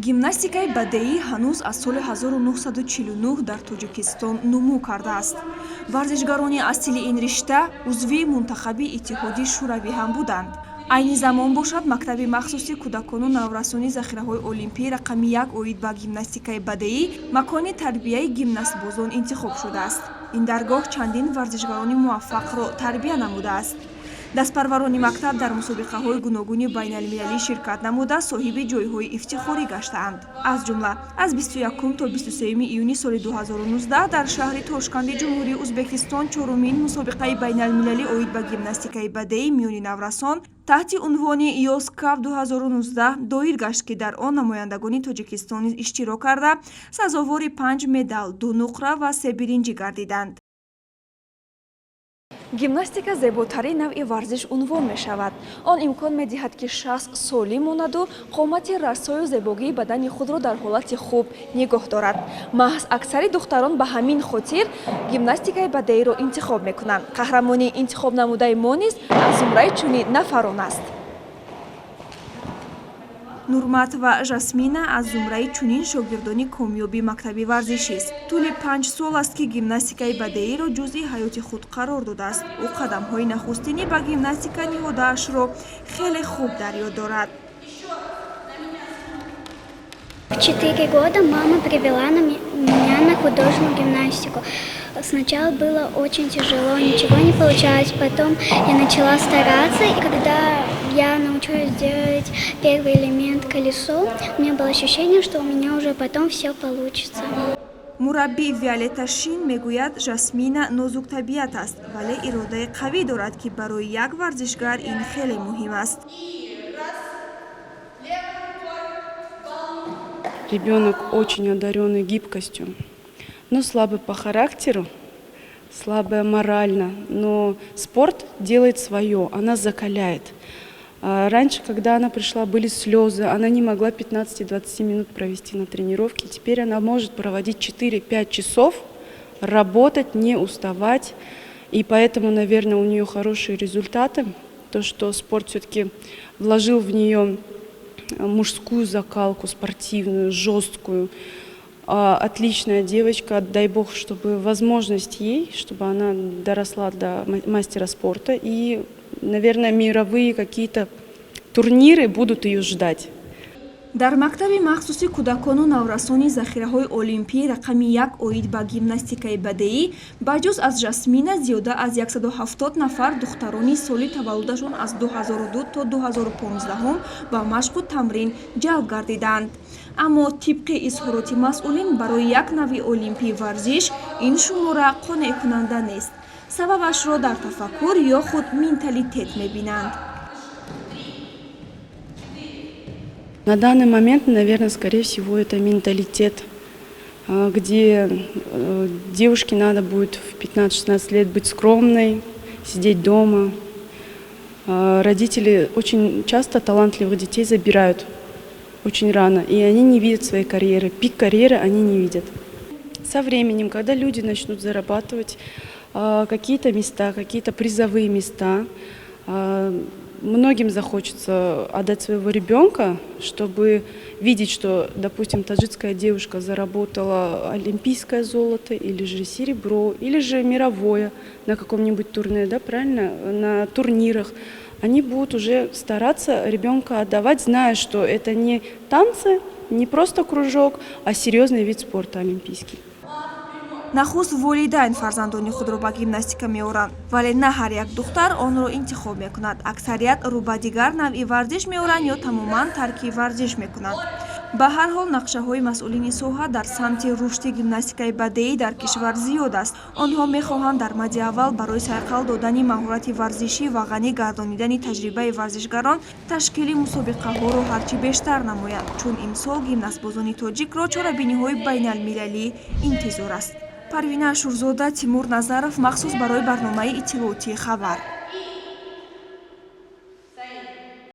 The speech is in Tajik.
гимнастикаи бадеӣ ҳанӯз аз соли 1949 дар Тоҷикистон нумӯ кардааст. Варзишгарони асли ин ришта узви мунтахаби Иттиҳоди Шӯравӣ ҳам буданд. Айни замон бошад Мактаби махсуси кӯдакону наврасонӣ захираҳои олимпӣ рақами 1 оид ба гимнастикаи бадеӣ макони тарбияи гимнастбозон интихоб шудааст. Ин даргоҳ чандин варзишгарони муваффақро тарбия намудааст. Дастпарварони мактаб дар мусобиқаҳои гуногуни байналмилалӣ ширкат намуда соҳиби ҷойҳои ифтихорӣ гаштаанд. Аз ҷумла аз 21 то 23 июни соли 2019 дар шаҳри Тошканди Ҷумҳурии Узбекистон чорумин мусобиқаи байналмилалӣ оид ба гимнастикаи бадеӣ миёни наврасон таҳти унвони «Йоскап 2019» доир гашт, ки дар он намояндагони Тоҷикистон низ иштирок карда сазовори 5 медал, 2 нуқра ва 3 биринҷӣ гардиданд. Гимнастика зеботарин навъи варзиш унвон мешавад. Он имкон медиҳад, ки шахс солим монаду қомати расою зебогии бадани худро дар ҳолати хуб нигоҳ дорад. Маҳз аксари духтарон ба ҳамин хотир гимнастикаи бадеиро интихоб мекунанд. Қаҳрамони интихоб намудаи мо низ аз зумраи чунин нафарон аст. Нурмат ва Жасмина аз зумраи чунин шогирдони комёби мактаби варзишист. Тӯли 5 сол аст, ки гимнастикаи бадеиро ҷузъи ҳаёти худ қарор додааст. Ӯ қадамҳои нахустини ба гимнастика ниҳодаашро хеле хуб дар ёд дорад. В 4 года мама привела меня на художественную гимнастику. Сначала было очень тяжело, ничего не получалось. Потом я начала стараться, и когда я научилась делать первый элемент колесо, у меня было ощущение, что у меня уже потом все получится. Мурабби Виолетта Шин мегӯяд, Жасмина нозук табиат аст, вале иродаи қавӣ дорад, ки барои як варзишгар ин хеле муҳим аст. Ребенок очень одаренный гибкостью, но слабый по характеру, слабая морально. Но спорт делает свое, она закаляет. Раньше, когда она пришла, были слезы, она не могла 15-20 минут провести на тренировке. Теперь она может проводить 4-5 часов, работать, не уставать. И поэтому, наверное, у нее хорошие результаты. То, что спорт все-таки вложил в нее мужскую закалку, спортивную, жесткую. Отличная девочка, дай бог, чтобы возможность ей, чтобы она доросла до мастера спорта. И, наверное, мировые какие-то турниры будут ее ждать. Дар мактаби махсуси кӯдакону наврасони захираҳои олимпӣ рақами 1 оид ба гимнастикаи бадеӣ ба ҷуз аз Жасмина зиёда аз 170 нафар духтарони соли таваллудашон аз 2002 то 2015 ба машқу тамрин ҷалб гардиданд. Аммо тибқи изҳороти масъулин барои як навъи олимпии варзиш ин шумора қонеъкунанда нест. Сабабашро дар тафаккур ё худ менталитет мебинанд. На данный момент, наверное, скорее всего, это менталитет, где девушке надо будет в 15-16 лет быть скромной, сидеть дома. Родители очень часто талантливых детей забирают очень рано, и они не видят своей карьеры. Пик карьеры они не видят. Со временем, когда люди начнут зарабатывать какие-то места, какие-то призовые места, многим захочется отдать своего ребенка, чтобы видеть, что, допустим, таджикская девушка заработала олимпийское золото, или же серебро, или же мировое на каком-нибудь турнире, да, правильно, на турнирах. Они будут уже стараться ребенка отдавать, зная, что это не танцы, не просто кружок, а серьезный вид спорта олимпийский. Нахуст волидайн фарзандони худро ба гимнастика меоранд, вале на ҳар як духтар онро интихоб мекунад. Аксарият рӯ ба дигар навъи варзиш меоранд ё тамоман тарки варзиш мекунанд. Ба ҳар ҳол нақшаҳои масъулини соҳа дар самти рушди гимнастикаи бадеӣ дар кишвар зиёд аст. Онҳо мехоҳанд дар мадди аввал барои сайқал додани маҳорати варзишӣ ва ғанӣ гардонидани таҷрибаи варзишгарон ташкили мусобиқаҳоро ҳарчи бештар намоянд, чун имсол гимнастбозони тоҷикро чорабиниҳои байналмилалӣ интизор аст. Парвина Шурзода, Тимур Назаров, махсус барои барномаи иттилоотии Хабар.